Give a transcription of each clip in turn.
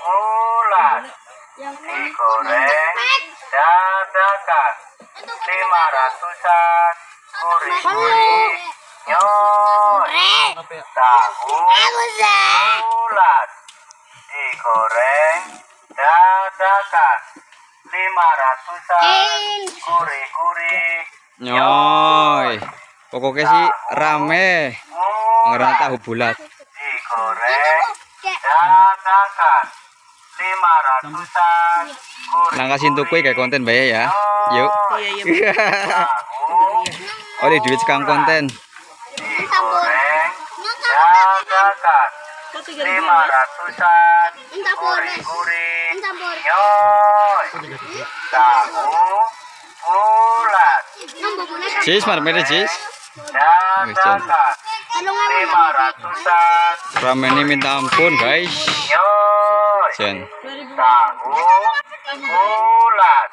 bulat digoreng dadakan 500-an gurih-gurih nyoy tahu bulat digoreng dadakan 500-an gurih-gurih nyoy. Pokoknya sih rame ngerana tahu bulat digoreng dadakan 500-an langkah sintukui kayak konten bayar ya. Yuk. Oleh duit sekarang konten digoreng dadakan 500-an gurih-gurih nyoy tahu bulat Cis marmere cis dadakan 500-an ramen ini minta ampun guys. nyoy Jen tahu bulat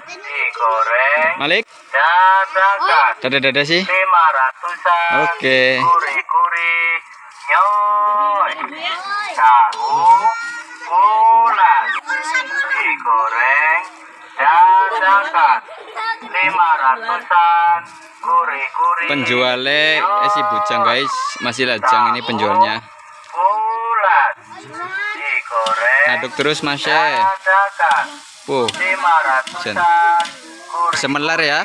digoreng Malik dadakan dada sih. 500-an Oke. gurih-gurih nyoy tahu bulat digoreng dadakan 500-an gurih-gurih Penjualnya si bujang guys, masih lajang ini penjualnya. bulat digoreng Aduk terus mas dadakan 500-an semelar ya.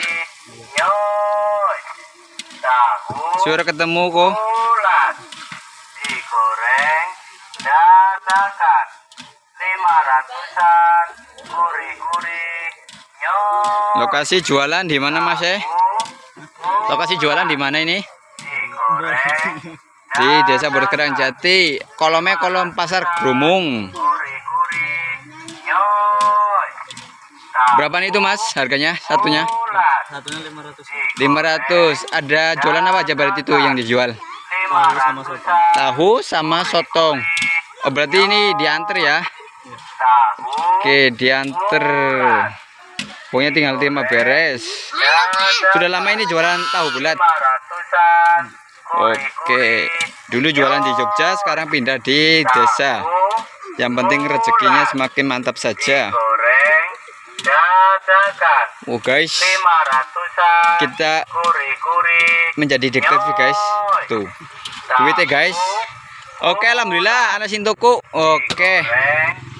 nyoy tahu Suara ketemu kok. bulat digoreng dadakan 500-an gurih-gurih nyoy Lokasi jualan di mana mas? Lokasi jualan di mana ini? digoreng Di Desa Berkerang Jati. Kolomnya kolom Pasar Grumung. gurih-gurih nyoy tahu Berapa nih itu mas harganya satunya? bulat Satunya 500. 500. Ada jualan apa aja berarti itu yang dijual? 500-an Tahu sama sotong. Oh berarti ini diantar ya? tahu Oke diantar. Pokoknya tinggal terima beres. Sudah lama ini jualan tahu bulat. 500-an Oke. Dulu jualan di Jogja, sekarang pindah di desa. Yang penting rezekinya semakin mantap saja. goreng dadakan Oh guys, 500-an kita gurih-gurih menjadi dekat guys. Tuh. Duitnya guys. Oke, alhamdulillah anak sintoku. Oke. goreng